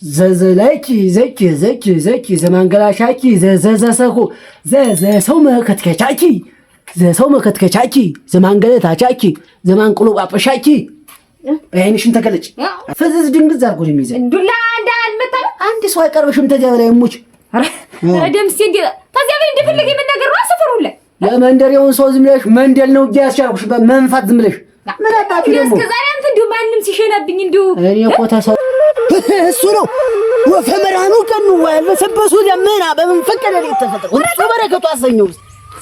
ዘዘላኪ ዘኪ ዘማንገላሻኪ ዘዘዘሰኩ ዘዘሰው መከትከቻኪ ዘሰው መከትከቻኪ ዘማንገለታቻኪ ዘማንቁሉጳጳሻኪ አይንሽን ተከለጭ ፍዝዝ ድንግዝ አርጎ የሚይዘ ዱላ እንዳልመጣ አንድ ሰው አይቀርብሽም። ተዚያ በላይ ሙች ደምስ እንዴ ተዚያ በላይ እንደፈለገ የምናገር ነው አሰፈሩለ የመንደሬውን ሰው ዝም ብለሽ መንደል ነው ያስቻልኩሽ በመንፋት ዝም ብለሽ ምን አጣፊ ደግሞ እስከዛሬ አንተ እንዲሁ ማንንም ሲሸናብኝ እንዲሁ እኔ እኮ ተሰው እሱ ነው ወፈመራኑ ቀኑ ያልበሰበሱ ለምና በምን ፈቀደ ላይ ተፈጠረ እሱ በረከቱ አሰኘው።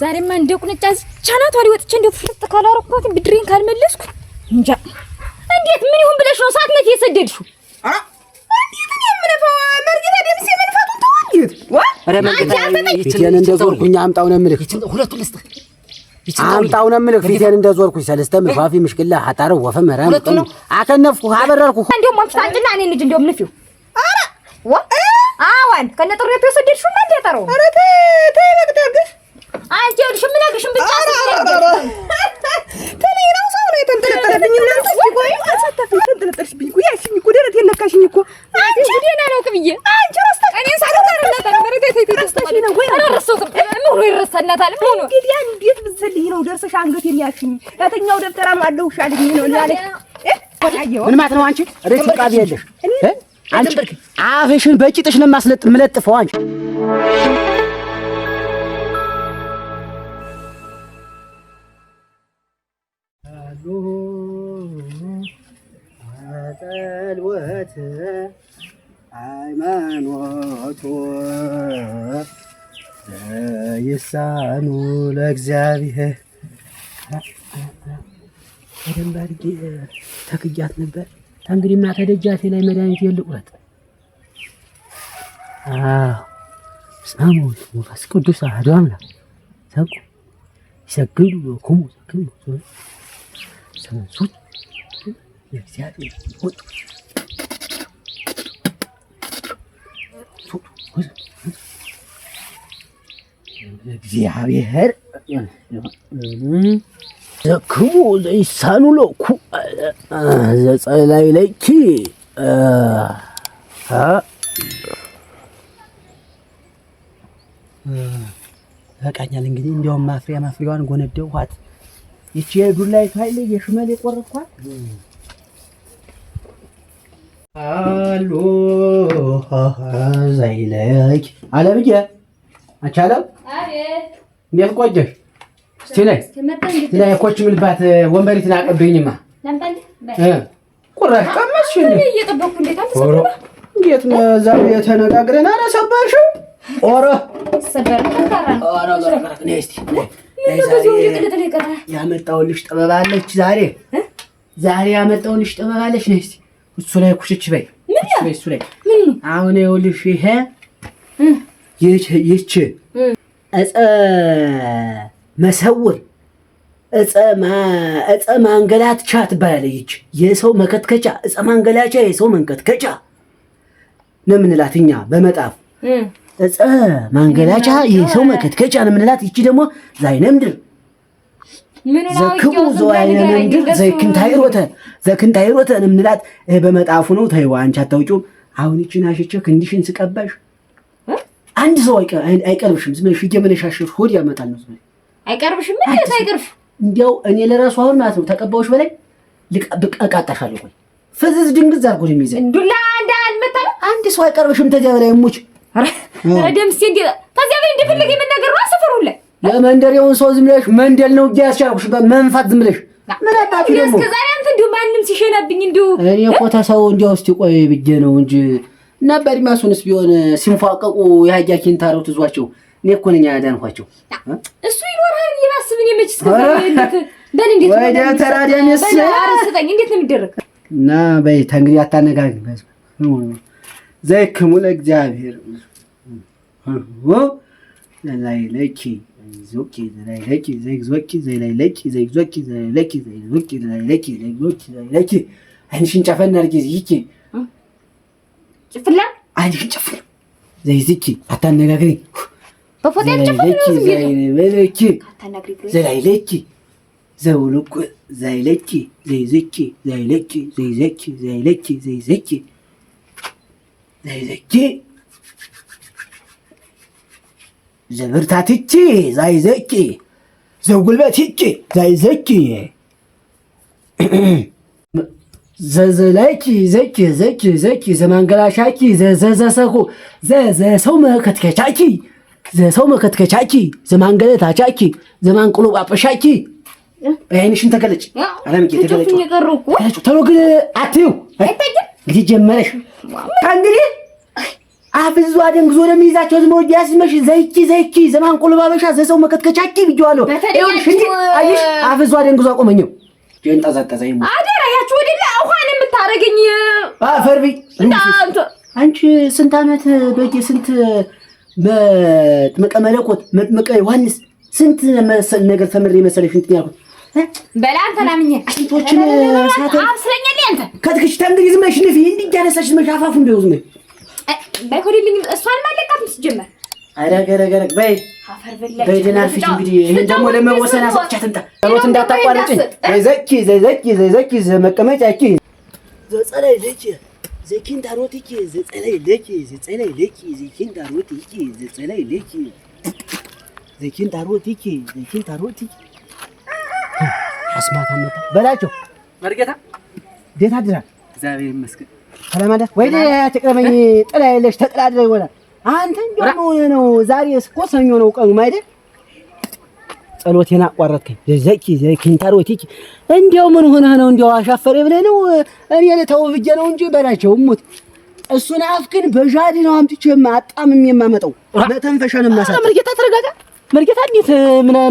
ዛሬማ እንደ ቁንጫ ቻናቷ ሊወጥቼ እንደ ፍርጥ ካላረኳት ብድሬን ካልመለስኩ እንጃ እንዴት ምን ይሁን ብለሽ ነው ሳትነት የሰደድሽው? እንዴት ነው የምነፋው? መርጌታ ደምሴ መንፋቱን ተወንጂት አረ መንገታ ይችላል እንደዞርኩኝ አምጣው ነው የምልህ ሁለቱን ልስጥ አምጣው ነው የምልህ ፊቴን እንደዞርኩኝ ሰለስተ ምፋፊ ምሽክላ ሐጣረ ወፈመራኑ ቀኑ አከነፍኩ አበረርኩ እንደውም አምጣንጭና እኔ ልጅ እንደውም ንፊው አረ አዋን ከነጥሬቱ የሰደድሽው እና እንደጠረው አረ ተይ በቅታግሽ አንቺ ሽምናግሽም ብቻ ተኔራው ሰው ነው የተንጠለጠለብኝ እና ቆይ አሳተፈኝ ተንጠለጠልሽብኝ እኮ ያሽኝ እኮ ደረቴ ነካሽኝ እኮ አንቺ ደህና ነው ቅብዬ አንቺ ራስታ እኔ ሳላታረለታ ተይ ነው ወይ አረሰው ምን ይረሳናታል ምን እንግዲህ እንዴት ብትዘልይ ነው ደርሰሽ አንገት የሚያሽኝ ያተኛው ደብተራ ነው አለው ሻልኝ ነው ያለሽ ምን ማለት ነው? አንቺ ረጭ ቃቢ ያለሽ አንቺ አፍሽን በቂጥሽ ነው የምለጥፈው አንቺ አጠልወት ሃይማኖቱ ይሳኑ ለእግዚአብሔር በደንብ አድርጌ ተክያት ነበር። እንግዲህ እና ተደጃፌ ላይ መድኃኒት የልቁረት ስማሙ መንፈስ ቅዱስ አሐዱ አምላክ ሰቁ ይሰግዱ ለኩሙ ሰግዱ ሰንሱት እግዚአብሔር ወጡ እግዚአብሔር ዘክሙ ዘይሳኑ ለኩ ዘጸላይ ለኪ በቃኛል። እንግዲህ እንዲያውም ማፍሪያዋን ጎነደውኋት። ይቺ የዱላይቱ ኃይል የሽመል የቆረጥኳት አሎ ዘይለኪ አለብዬ አቻለው አቤት እንዴት ቆየሽ? እስቲ ላይ ኮች ምልባት ወንበሪትን አቀብኝማ ቁራሽ ቀመስሽ እየጠበኩ እንዴት አልተሰበረ እንዴት ነው ዛሬ ተነጋግረን አላሰባሽው ኦሮ ሰበር ተካራ ኦሮ በረከት ነይ እስቲ ያመጣሁልሽ ጥበብ አለች ዛሬ ያመጣሁልሽ ጥበብ አለች ነይ እስቲ እሱ ላይ ኩሽች በይ እሱ ላይ አሁን ይኸውልሽ ይሄ ይቺ እፀ መሰውር እፀ ማንገላትቻ ትባላለች። የሰው መከትከቻ እፀ ማንገላቻ የሰው መንከትከቻ ነው የምንላት እኛ በመጣፍ እፀ ማንገላቻ የሰው መከትከቻ ነው የምንላት። ይቺ ደግሞ ዛይነ ምድር ዘክቡ ዘዋይነ ምድር ዘክንታይሮተ ነው የምንላት። በመጣፉ ነው። ተይው አንቺ አታውቂውም። አሁን ይቺን አሽቼ ክንዲሽን ስቀባሽ አንድ ሰው አይቀርብሽም። ዝም ብለሽ እየመነሻሸሽ ሆድ ያመጣል ነው ዝም አይቀርብሽም። እንዴት አይቀርብሽ? እንዲያው እኔ ለራሱ አሁን ማለት ነው ተቀባውሽ በላይ ልቀቃጣሻለሁ። ቆይ ፍዝዝ ድንግዝ አርጎ የሚይዘኝ ዱላ እንዳልመጣ አንድ ሰው አይቀርብሽም። ተዚያ በላይ ሙች ደምሴ እንዴ ተዚያ በላይ እንደፈለገ የምናገር ነው አሰፈሩለ የመንደሬውን ሰው ዝም ብለሽ መንደል ነው ያስቻልኩሽ በመንፋት ዝም ብለሽ ምን አጣፊ ደግሞ እስከዛሬ አንተ እንዲሁ ማንንም ሲሸናብኝ እንዲሁ እኔ እኮ ተሰው እንዲያው እስቲ ቆይ ብዬ ነው እንጂ እና በሪማሱንስ ቢሆን ሲንፏቀቁ ያያኪን ታረውትዟቸው እኔ እኮ ነኝ ያዳንኳቸው። እሱ ይኖራል ይባስብኝ የመች እስከዛሬ በል እንዴት ወይ ተራዳኝ አረስተኝ እንዴት ነው የሚደረግ? እና በይ ተንግዲህ አታነጋግኝ ዘይክሙ ለእግዚአብሔር ላይ ለኪ ዞኪ ላይ ለኪ ዘይዞኪ ላይ ለኪ ዘይዞኪ ላይ ለኪ ዘይዞኪ ላይ ለኪ ዘይዞኪ ላይ ለኪ አንሽን ጨፈን አድርጊ ይቺ ጭፍላ አንሽን ጨፍል ዘይዝኪ አታነጋግሪኝ በፎቶ ጨፍል ዘይለኪ አታነጋግሪኝ ዘይለኪ ዘውልቁ ዘይለኪ ዘይዝኪ ዘይለኪ ዘይዘኪ ዘይለኪ ዘይዘኪ ዘይዘኪ ዘብርታትቺ ዘይዘኪ ዘጉልበትቺ ዘይዘኪ ዘዘላኪ ዘኪ ዘኪ ዘኪ ዘማንገላሻኪ ዘዘዘሰኩ ዘዘሰው መከትከቻኪ ዘሰው መከትከቻኪ ዘማንገለታቻኪ ዘማንቁሉጳጳሻኪ አይንሽን ተገለጭ አላምቂ ተገለጭ ተሎ ግን አትዩ እንግዲህ ጀመረሽ እንግዲህ አፍዞ አደንግዞ ለሚይዛቸው ዝም ወዲያ ሲመሽ ዘይኪ ዘማንቁሉጳጳሻ ዘሰው መከትከቻኪ ብየዋለሁ ይኸውልሽ እንዴ አይሽ አፍዞ አደንግዞ አቆመኝው ጀንጣዛጣዛይ አደራ ያችሁ ወደላ አሁን የምታረገኝ አፈርቢ አንቺ ስንት ዓመት በጌ ስንት መጥምቀ መለኮት መጥምቀ ዮሐንስ ስንት መሰል ነገር ተምሬ መሰለሽ እንትን ያልኩት በላንተ ናምኝ ስንቶችን ሳተ አብስለኛል አንተ ከትክሽ ታንግሪ ዝም ብለሽ ንፊ እንዲህ ያነሳሽ ዝም ሻፋፉ እንደው ዝም ባይሆንልኝ እሷን ማለቃት ሲጀመር አረገረገረ በይ በይደና ፊት እንግዲህ ይሄን ደግሞ ለመወሰን አሰጥቻት እንታ ጸሎት እንዳታቋርጪ ዘይዘኪ ዘመቀመጫኪ ዘጸለይ ለኪ ዘኪን ታሮቲኪ ዘጸለይ ለኪ ዘኪን ታሮቲኪ ዘጸለይ ለኪ ዘኪን ታሮቲኪ አስማታ መጣ በላቸው መርጌታ እንዴት አድራ እግዚአብሔር ይመስገን ሰላም አለ ወይ ተቀረመኝ ጥላ የለሽ ተጥላድረ ይሆናል አንተ እንደው ነው ዛሬ እኮ ሰኞ ነው ቀኑ ማይደ ጸሎቴን አቋረጥከኝ ዘኪን ታሮቲኪ እንደው ምን ሆነህ ነው እንደው አሻፈረ ብለህ ነው እኔ ለተው ብዬ ነው እንጂ በላቸው ሙት እሱን አፍክን በዣዲ ነው አምጥቼ አጣምም የማመጣው ለተንፈሻን ማሳት መርጌታ ተረጋጋ መርጌታ እንዴት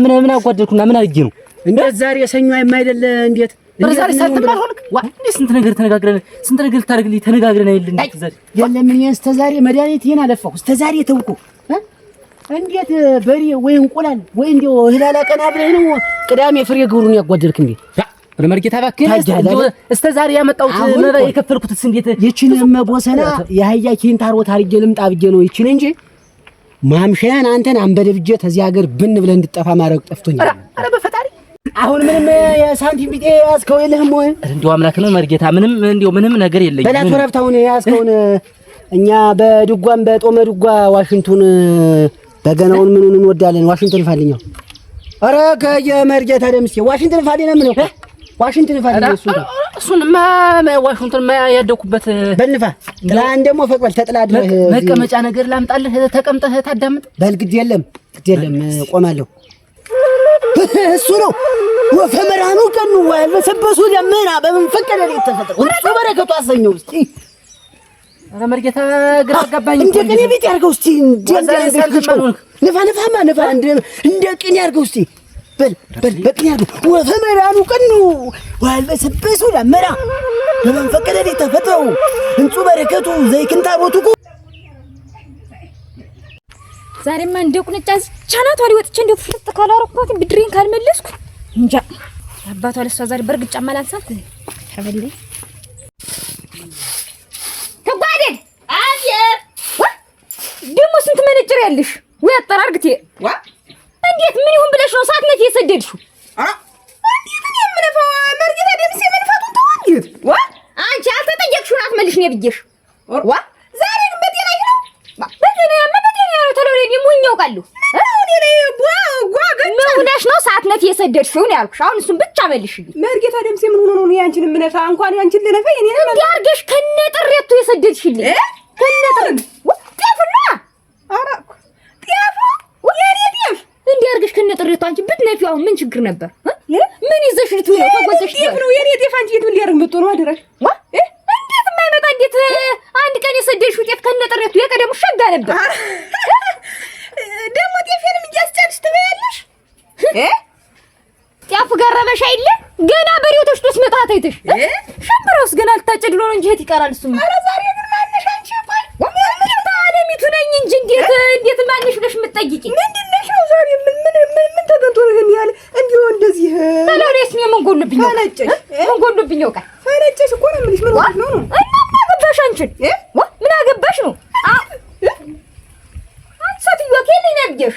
ምን አጓደልኩና ምን አድርጌ ነው እንዴት ዛሬ ሰኞ አይደለ እንዴት በዛሬ ሳትባል ሆልክ ዋ እንዴ ስንት ነገር ተነጋግረን ስንት ነገር ልታደርግልኝ ተነጋግረን አይደል እንዴ ዛሬ የለም እኔ እስከ ዛሬ መድኃኒቴን አለፋሁ እስከ ዛሬ ተውኩ እንዴት በሬ ወይ እንቁላል ወይ እንደው ህላላ ቀና ብለህ ነው ቅዳሜ ፍሬ ግብሩን ያጓደልክ እንዴ ለመርጌታ ባክህ እስከ ዛሬ ያመጣሁት መባ የከፈልኩትስ እንዴት ይቺን መቦሰና የሃያ ኪንታሮት አርጌ ልምጣ ብዬ ነው ይቺን እንጂ ማምሻያን አንተን አንበደብጄ ተዚህ ሀገር ብን ብለህ እንድጠፋ ማረግ ጠፍቶኛል አረ በፈጣሪ አሁን ምንም የሳንቲም ቢጤ ያስከው የለህም ወይ እንደው አምላክ ነው መርጌታ ምንም ነገር የለኝም በላቱ ረብታውን ያስከውን እኛ በድጓም በጦመ ድጓ ዋሽንቱን በገናውን ምኑን እንወዳለን ዋሽንቱን ፋልኛው አረ ከየመርጌታ ደምስ ዋሽንቱን ፋልኝ ነው ምን ዋሽንቱን ፋልኝ እሱንማ ዋሽንቱን ያደኩበት በልፋ ትላን ደግሞ ፈቅበል ተጥላድረህ መቀመጫ ነገር ላምጣልህ ተቀምጠህ ታዳምጥ በልግድ የለም ቆማለሁ እሱ ነው ወፈመራኑ ቀኑ ወልበሰበሱ ደመና በምን ፈቀደ ነው ተፈጠረ ወንሱ በረከቱ አሰኘው እስቲ አረ መርጌታ ግራ ገባኝ እንደ ቅኔ ቤት ያርገው እስቲ ነፋ እንደ ቅኔ ያርገው እስቲ በል በቅኔ ያርገው ወፈመራኑ ቀኑ ወልበሰበሱ ደመና በምን ፈቀደ ነው ተፈጠረ ወንሱ በረከቱ ዘይክንታሮቱ ዛሬማ እንደ ቁንጫ ቻናቷ ሊወጥቼ እንደው ፍርጥ ካላረኳት ብድሬን ካልመለስኩ እንጃ አባቷ ለሷ ዛሬ በርግጫ ማላንሳት ተበልኝ ተጓደል አየር ደሞ ስንት መነጭር ያለሽ ወይ አጠራርግቴ እንዴት ምን ይሁን ብለሽ ነው ሳትነት የሰደድሽው እንዴት ነው የምነፋው መርጌታ ደምሴ መንፋቱን ተወንዴት አንቺ አልተጠየቅሽውን አትመልሽ ነው ብዬሽ ዛሬ ግን በጤና ነው ተሎሬ ሙኛው ቃሉ ምንሽ ነው ሳትነት የሰደድሽው ነው ያልኩሽ አሁን እሱን ብቻ መልሽልኝ መርጌታ ደምሴ ምን ሆኖ ነው ያንቺን ምነፋ እንኳን ያንቺን ልነፋ የኔ ነው እንዲያርገሽ ከነጥሬቱ የሰደድሽልኝ ከነጥሬቱ ጤፍና አራኩ ጤፉ የኔ ጤፍ እንዲያርገሽ ከነጥሬቱ አንቺ ብትነፊው አሁን ምን ችግር ነበር ምን ይዘሽ ልትይ ነው ተቆጥተሽ ጤፍ ነው የኔ ጤፍ አንቺ የት ሊያርግ መጥቶ ነው አደረሽ እንዴት የማይመጣ እንዴት አንድ ቀን የሰደድሽው ጤፍ ከነጥሬቱ የቀደሙ ሸጋ ነበር ደግሞ ጤፍንም እያስጫንሽ ትበያለሽ ጤፍ ገረመሽ አይደለ ገና በሬው ተሽቶስ መጣት አይተሽ ሸምብረውስ ገና ልታጨድ ብሎ ነው እንጂ እህት ይቀራል እሱማ ኧረ ዛሬ ግን ማነሽ አንቺ ቆይ ምን ታለሚቱ ነኝ እንጂ እንዴት ማነሽ ብለሽ የምትጠይቂ ምንድነሽ ነው ዛሬ ምን ተገንቶ ነው ይሄን ያህል እንዲሁ እንደዚህ ለሎሬስ ምን ጎልብኝ ነው ምን ጎልብኝ ነው ቃል ፈነጨሽ እኮ ነው የምልሽ ምን ሆነሽ ነው እና ምን አገባሽ አንቺን ምን አገባሽ ነው ሰትዮ ከኔ ነብየሽ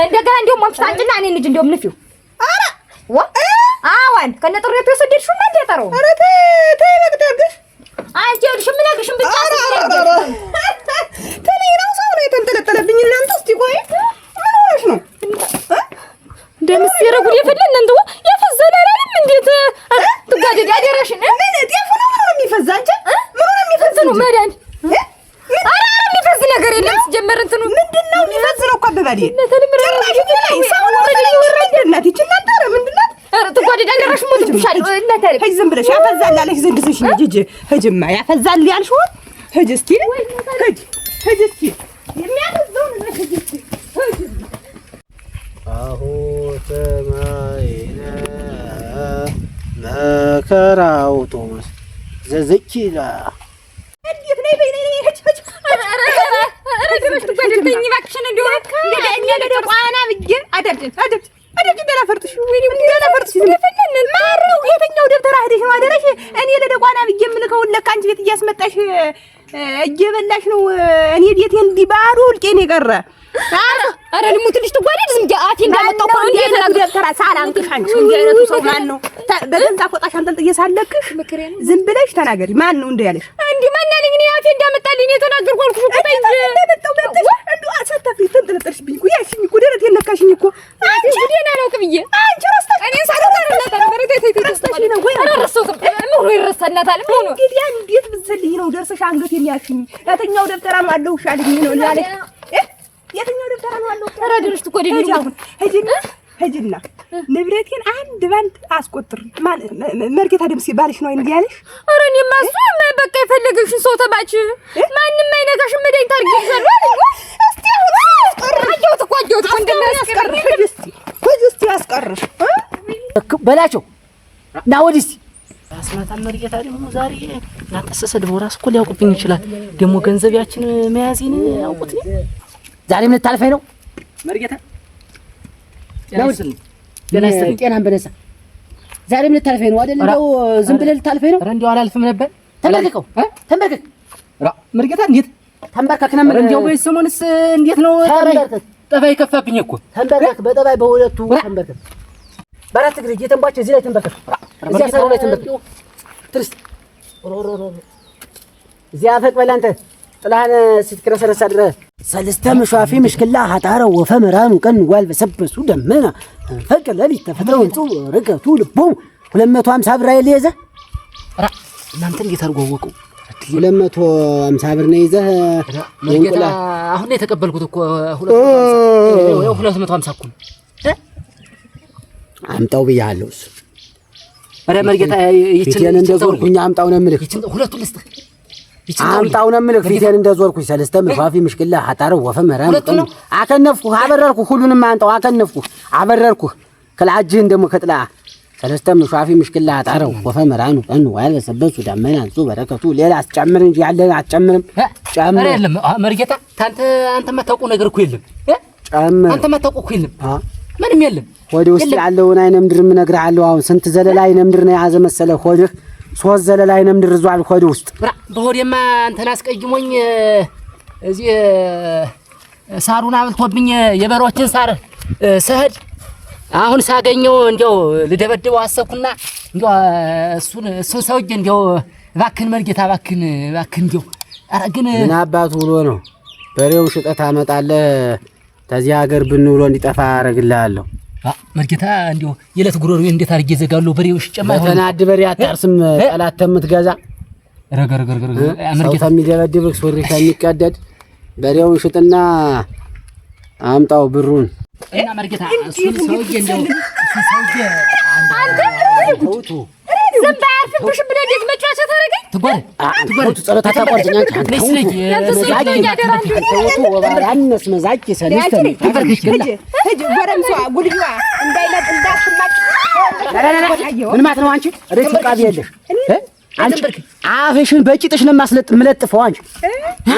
እንደገና እንደው ማምጣጭና እኔ ልጅ እንደው ምንፊው አረ አዋን ከነጥሬቱ የሰደድሽው ማን ያጠረው አረ ተይ በቅደብሽ አንቺ ልሽ ምን አግሽም ብቻ ነው መዳን የሚፈዝ ነገር የለም። ሲጀመር እንትኑ ምንድን ነው የሚፈዝ ነው እኮ አበባዴ ሰው እናት ይችና ታረ ምንድን ነው ትጓደዳለሽ ሞት ብሻል እናት አለ ዝም ብለሽ ያፈዛል አለሽ ዘንድስሽ ሂጂ ሂጂማ ያፈዛል ያልሽው ሂጂ እስኪ ሂጂ እስኪ የሚያፈዘው ነው ሂጂ እስኪ አሁ ተማይነ መከራው ቶማስ ዘዘኪላ እንዴት ነይ በይ ነይ ሂጂ ረድረሽ ትጓደደኝ እባክሽን እንደው እኔ ለደቋና ብዬ አደብት ደላፈርጥሽ ወይኔ ደላፈርጥሽ ስለፈነን ማረው የትኛው ደብተራ ሄደሽ ነው አደረሽ እኔ ለደቋና ብዬ የምልከውን ለካ አንቺ ቤት እያስመጣሽ እየበላሽ ነው እኔ ቤቴ እንዲህ ባዶ ውልቄን የቀረ አረ ልሙት ልጅ ትጓደድ ዝም አቴ እንዳመጣው እኮ እንዴ ደብተራ ሳላንቅሽ አንቺ እንዴ አይነቱ ሰው ማን ነው በገንዛ ቆጣሽ አንጠልጥዬ ሳለቅሽ ዝም ብለሽ ተናገሪ ማን ነው እንዴ ያለሽ እንዴ ማን አለኝ እኔ አቴ እንዳመጣልኝ የተናገርኩ አልኩሽ እኮ ታይ እንደመጣው በልተሽ እንዴ አሰተፊ ተንጠለጠልሽብኝ እኮ ያሽኝ እኮ ደረቴን ነካሽኝ እኮ አንቺ ደና ነው ቅብዬ አንቺ ረስተሽ እኔ ሳልተረዳታ ረስተሽ ነው ወይ ረስተሽ ምን ይረሳናታል ምን እንግዲህ እንዴት ብትዘልኝ ነው ደርሰሽ አንገት የሚያሽኝ የትኛው ደብተራ ነው አለው ሻልኝ ነው ያለሽ የትኛው ደብተራ ነው አለው ረድረሽ ትቆደኝ ሂጂና ንብረቴን አንድ ባንድ አስቆጥር መርጌታ ደምሴ ባልሽ ነው እንዴ ያለሽ ኧረ እኔማ እሱ በቃ የፈለገሽን ሰው ተባች ማንንም አይነካሽም መዳኝ ታርጊሻል እስቲ አሁን አስቀርሽ እኮ እንደሚያስቀርሽ እስቲ ያስቀርሽ በላቸው ና ወዲህ አስማታ መርጌታ ደግሞ ዛሬ ያጠሰሰ ደሞ ራስ እኮ ሊያውቁብኝ ይችላል ደግሞ ገንዘቢያችን መያዚን ያውቁት ዛሬ ምን ታልፈኝ ነው መርጌታ ጤናን በነሳ ዛሬ ምን ታልፈኝ ነው አይደል እንደው ዝም ብለህ ልታልፈኝ ነው ኧረ እንደው አላልፍም ነበር ተንበርከክ መርጌታ እንዴት ተንበርከክ ነው እንደው በሰሞንስ እንዴት ነው ጠባይ ከፋብኝ እኮ ተንበርከክ በጠባይ በሁለቱ ተንበርከክ በአራት እግር እየተንባቸው እዚህ ላይ ተንበርከክ እዚያ ሰሩ ላይ ተንበርከክ ትርስ እዚያ ፈቅ በል አንተ ጥላህን ስትከረሰረስ አድረህ ሰለስተ መሿፊ ምሽክላ ሀጣረው ወፈመራኑ ቀን ዋል በሰበሱ ደመና ፈቅ ለሊት ተፈጥረው እንቱ ረገቱ ልቦ 250 ብር አይል ይዘህ እናንተ እንዴት አድርገው ወቁ 250 ብር ነው ይዘህ መርጌታ አሁን ላይ የተቀበልኩት እኮ 250 እኮ አምጣው ብያለሁ እሱ ኧረ መርጌታ ይችን እንደዞርኩኝ አምጣው ነው የምልህ ሁለቱን ልስጥህ አምጣው ነው የምልህ ፊቴን እንደዞርኩኝ ሰለስተ መሿፊ ምሽክላ ሀጣረው ወፈመራኑ ቀን አከነፍኩ አበረርኩ ሁሉንም አንጣው አከነፍኩ አበረርኩ ከላጅህን ደግሞ ከጥላ ሰለስተ መሿፊ ምሽክላ ሀጣረው ወፈመራኑ ቀን ዋል በሰበሱ ደመና እንሱ በረከቱ ሌላ አስጨምር እንጂ ያለ አትጨምርም ጨምር የለም መርጌታ አንተ የማታውቀው ነገር እኮ የለም ጨምር አንተ የማታውቀው እኮ የለም ምንም የለም ወደ ውስጥ ያለውን አይነ ምድር እነግርሃለሁ አሁን ስንት ዘለላ አይነ ምድር ነው የያዘ መሰለህ ሆድህ 3 ዘለላ አይነ ምድር ዟል ሆድ ውስጥ በሆዴማ አንተን አስቀይሞኝ እዚህ ሳሩን አብልቶብኝ የበሮችን ሳር ሰህድ አሁን ሳገኘው እንዴው ልደበድበው አሰብኩና እንዴው እሱን ሰውዬ እንዴው እባክህን መርጌታ እባክህን እንዴው ኧረ ግን ምን አባቱ ብሎ ነው በሬው ሽጠት አመጣለህ ተዚህ ሀገር ብንውሎ እንዲጠፋ አረግልሃለሁ መርጌታ እንዴው የለት ጉሮሮ እንዴት አርጌ ዘጋለሁ በሬው ሽጨማ ይሆን ተናድ በሬ አታርስም ጠላት ተምትገዛ ረገር መርጌታ የሚደበድብህ ሱሪ ከሚቀደድ በሬውን ሽጥና አምጣው ብሩን እና መርጌታ እሱን ሰውዬ እንደው ሰውዬ አንተ ዝም ባያርፍብሽ ብለህ እንዴት መጫወቻ ታደርገኝ ትጓር ጸሎት አታቋርጥኝ አንቺ ነስልኝ ተውቱ ወባራነስ መዛቂ ሰለስተ ሂጂ ወረምሷ ጉልዋ እንዳይለጥ እንዳትማጭ ምን ማለት ነው አንቺ ሬት ቃቢ የለሽ አንቺ አፍሽን በቂጥሽ ነው የምለጥፈው አንቺ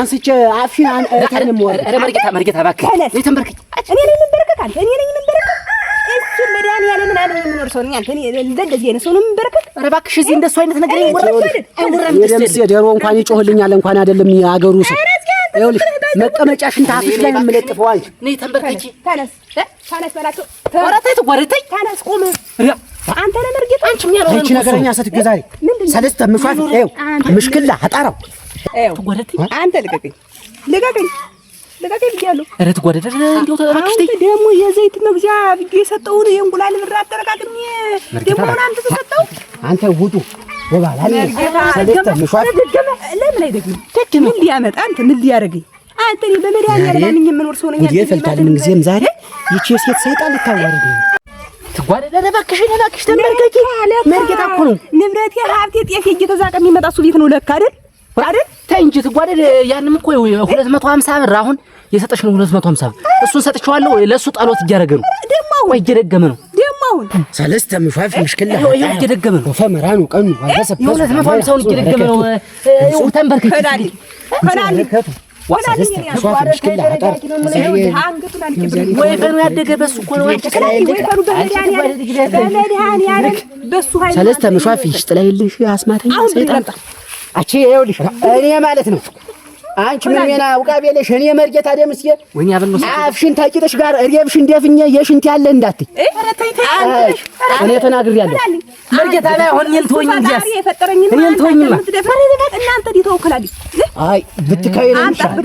አንስቼ አፍሽን አንተንም ወር ኧረ መርጌታ እባክህ ተንበርክክ እኔ ነኝ የምንበረከክ አንተ እኔ ነኝ የምንበረከክ እሱ መድኃኒዓለምን አለ የምኖር ሰው ነኝ አንተ እኔ እንደዚህ አይነት ሰው ነው የምንበረከክ ኧረ እባክሽ እዚህ እንደሱ አይነት ነገር አይወራም የደምስ የደሮ እንኳን ይጮህልኛል እንኳን አይደለም ያገሩ ሰው ይኸውልሽ መቀመጫሽን ታፍሽ ላይ ነው የምለጥፈው አንቺ ነይ ተንበርክኪ ተነስ በላቸው ወራታይ ተጓረታይ ተነስ ቁም አንተ ነህ መርጌታ አንቺ ምን ያለው አንቺ ነገረኛ ስትገ ዛሬ ሰለስተ መሿፊ ይኸው ምሽክላ ሀጣራው ተጓረታይ አንተ ልቀቀኝ ብያለሁ ኧረ ተጓረደ እንደው ተባክሽ ተይ ደግሞ የዘይት መግዣ ብዬ የሰጠውን የእንቁላል ብር አጠረቃቅሜ ደግሞ አንተ ተሰጠው አንተ ውጡ ወባላ ሰለስተ ምሿት ለምን አይደግም? ምን ሊያመጣ አንተ ምን ሊያደርገኝ አንተ? እኔ በመድኃኒዓለም ማንኝ የምኖር ሰው ነኝ። ጉዴ ፈልቷል። ምን ጊዜም ዛሬ ይቺ ሴት ሰይጣን ልታዋርድ ነው። ትጓደደ እባክሽ ተመልከቺ። መርጌታ እኮ ነው ንብረቴ፣ ሀብቴ፣ ጤፌ እየተዛቀ የሚመጣ እሱ ቤት ነው ለካ አይደል? ተይ እንጂ ትጓደደ። ያንም እኮ 250 ብር አሁን የሰጠሽ ነው 250 ብር። እሱን ሰጥቼዋለሁ። ለሱ ጣሎት እያደረገ ነው። ወይ እየደገመ ነው ደማውን ሰለስተ ምሿፍ ምሽክላ ይኸው እየደገመ ነው። ፈመራኑ ቀኑ አልበሰበሰ 250ውን እየደገመ ነው። ይኸው ተንበርከክ ወይ ፈኑ ያደገ በሱ እኮ ነው። ሰለስተ ምሿፍ ይሽጥላይልሽ አስማተኛ ሰይጣን አቺ ይኸውልሽ እኔ ማለት ነው አንቺ ምን ሜና ውቃቤለሽ እኔ መርጌታ ደምስ ወኛ በልኖስ አፍሽን ታቂጥሽ ጋር እሬብሽን ደፍኘ የሽንት ያለ እንዳትይ እኔ ተናግሬያለሁ። መርጌታ ላይ አሁን ልትወኝ እንጂ እናንተ ዲተወከላሊ አይ ብትካይነ ይሻል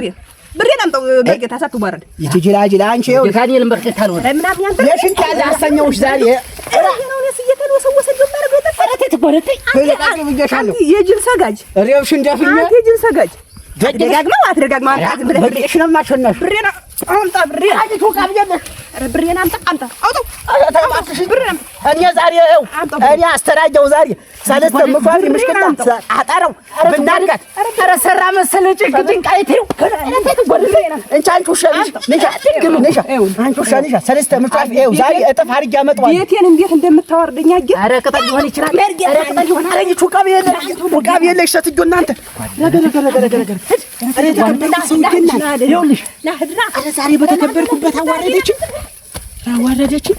ብሬን አምጣው መርጌታ ሳትዋረድ ይትጅላጅላ አንቺ ይኸውልሽ ካኔል መርጌታ ነው ምናምን ያንተ የሽንት ያለ አሰኘውሽ ዛሬ የጅል ሰጋጅ እሬብሽን ደፍኘ የጅል ሰጋጅ ደጋግመው አትደጋግመው አንተ ብሬሽ ነው ማሸነፍ ብሬና አምጣ ብሬና አጅቱ ካብጀለሽ ብሬና አምጣ አውጣው ብሬና እኔ ዛሬ እኔ አስተራጀው ዛሬ ሰለስተ ምሿፍ ምሽክላ አጣረው ብናርጋት ኧረ ሰራ መሰለ ጭንቅ አይተው እንቻ አንቺ ውሻልሽ ንሻ ንሻ አንቺ ውሻልሽ ሰለስተ ምሿፍ ይኸው ዛሬ እጥፍ አድርጌ አመጣዋለሁ። ቤቴን እንዴት እንደምታወርደኝ አየህ? ኧረ ቅጠል ሊሆን ይችላል። ኧረ ቅጠል ሊሆን አረኝቹ ውቃብ የለሽ ሰትጆ እናንተ ይኸውልሽ ዛሬ በተከበርኩበት አዋረደችኝ።